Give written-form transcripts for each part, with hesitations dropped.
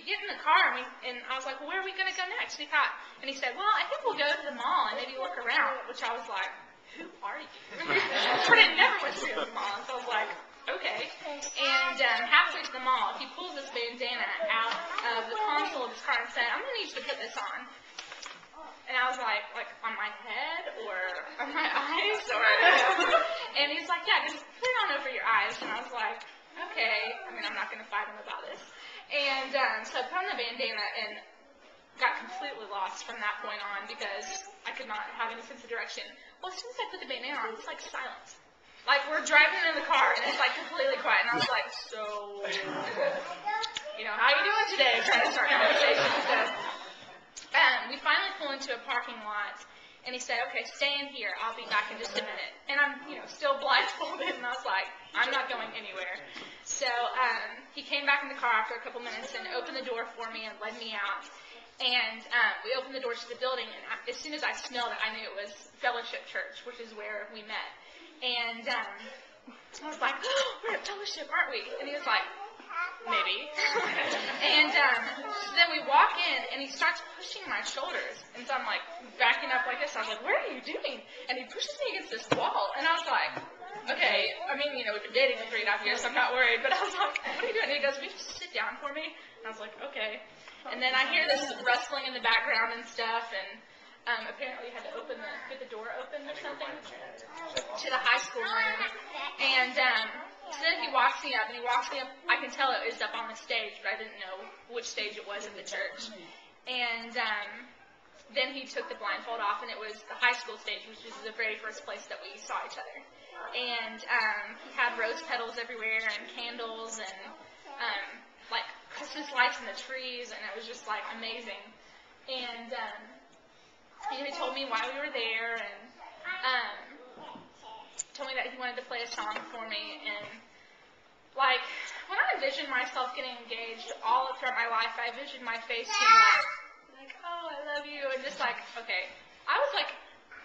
get in the car, and I was like, well, where are we going to go next? And he said, well, I think we'll go to the mall and maybe look around, which I was like, who are you? But I never went to the mall, so I was like, okay. And halfway to the mall, he pulls this bandana out of the console of his car and said, I'm going to need you to put this on. And I was like on my head or on my eyes or, and he's like, yeah, just put it on over your eyes. And I was like, okay. I mean, I'm not going to fight him about this. And so I put on the bandana and got completely lost from that point on because I could not have any sense of direction. Well, as soon as I put the bandana on, it's like silence. Like, we're driving in the car, and it's like completely quiet. And I was like, so, how you doing today? Trying to start a conversation. So, we finally pull into a parking lot, and he said, okay, stay in here. I'll be back in just a minute. And I'm, still blindfolded, and I was like, I'm not going anywhere. So he came back in the car after a couple minutes and opened the door for me and led me out. And we opened the doors to the building, and as soon as I smelled it, I knew it was Fellowship Church, which is where we met. And I was like, oh, we're at Fellowship, aren't we? And he was like, maybe. And so then we walk in, and he starts pushing my shoulders. And so I'm like backing up like this. I was like, what are you doing? And he pushes me against this wall. And I was like, okay, I mean, we've been dating for 3.5 years, so I'm not worried. But I was like, what are you doing? And he goes, will you just sit down for me? And I was like, okay. And then I hear this rustling in the background and stuff, and apparently you had to get the door open or something to the high school room. And so then he walks me up, I can tell it was up on the stage, but I didn't know which stage it was at the church. And then he took the blindfold off, and it was the high school stage, which is the very first place that we saw each other. And he had rose petals everywhere, and candles, and like Christmas lights in the trees, and it was just like amazing. And he told me why we were there, and told me that he wanted to play a song for me. And like when I envisioned myself getting engaged all throughout my life, I envisioned my face being like, oh, I love you, and just like, okay, I was like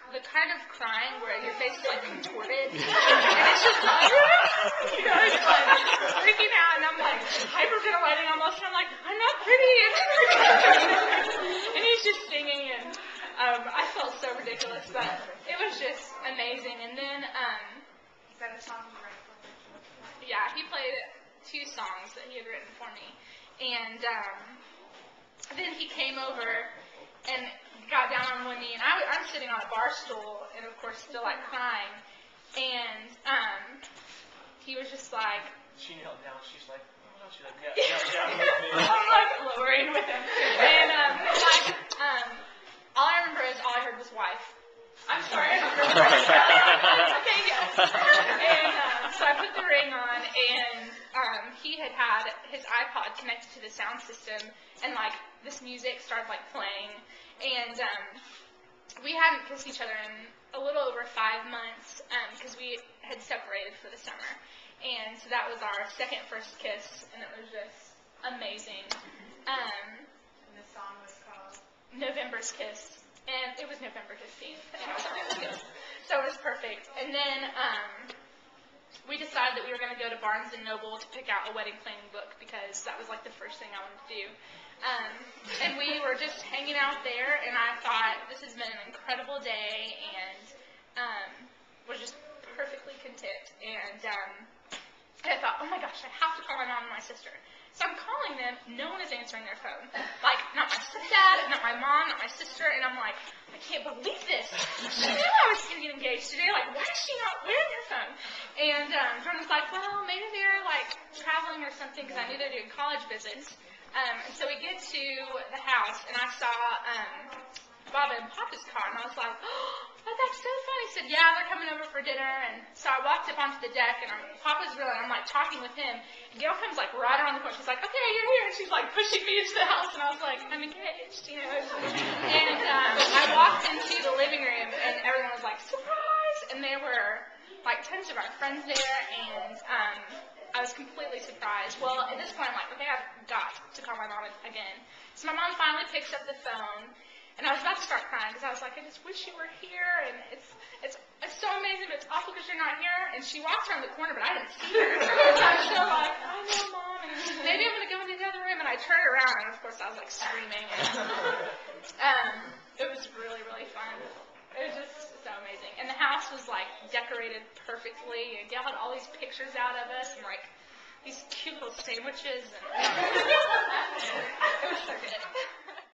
the kind of crying where your face is like contorted, and it's just like, it's like freaking out, and I'm like hyperventilating almost, and I'm like, I'm not pretty, and he's just singing, and I felt so ridiculous, but it was just amazing. And then, is that a song you wrote for him? Yeah, he played 2 songs that he had written for me, and then he came over and got down on one knee, and I'm sitting on a bar stool, and of course still like crying, and he was just like, she knelt down, she's like, I'm like lowering with him, and all I remember is all I heard was wife. I'm sorry, I don't remember. Okay, yes. And so I put the ring on, and he had his iPod connected to the sound system, and like this music started like playing, and we hadn't kissed each other in a little over 5 months because we had separated for the summer, and so that was our first kiss, and it was just amazing. And the song was called November's Kiss, and it was November 15th, and it was November's Kiss, so it was perfect. And then we decided that we were going to go to Barnes & Noble to pick out a wedding planning book because that was like the first thing I wanted to do. And we were just hanging out there, and I thought, this has been an incredible day, and was just perfectly content. And I thought, oh my gosh, I have to call my mom and my sister. So I'm calling them, no one is answering their phone. Like, not my stepdad, not my mom, not my sister, and I'm like, I can't believe this. She knew I was going to get engaged today. Like, why is she not wearing her phone? And Jordan was like, well, maybe they're, like, traveling or something, because I knew they were doing college visits. And so we get to the house, and I saw Bob and Papa's car, and I was like, oh, that's so funny. He said, yeah, they're coming over for dinner. And so I walked up onto the deck, and Papa's real, and I'm like talking with him. And Gail comes like right around the corner. She's like, okay, you're here. And she's like pushing me into the house, and I was like, I'm engaged, And I walked into the living room, and everyone was like, surprise. And there were like tons of our friends there, and I was completely surprised. Well, at this point, I'm like, okay, I've got to call my mom again. So my mom finally picks up the phone. And I was about to start crying because I was like, I just wish you were here, and it's so amazing, but it's awful because you're not here. And she walked around the corner, but I didn't see her. So I was so like, I know, Mom, and maybe I'm going to go into the other room. And I turned around, and of course I was like screaming. And, it was really, really fun. It was just so amazing. And the house was like decorated perfectly. And y'all had all these pictures out of us and like these cute little sandwiches. And it was so good.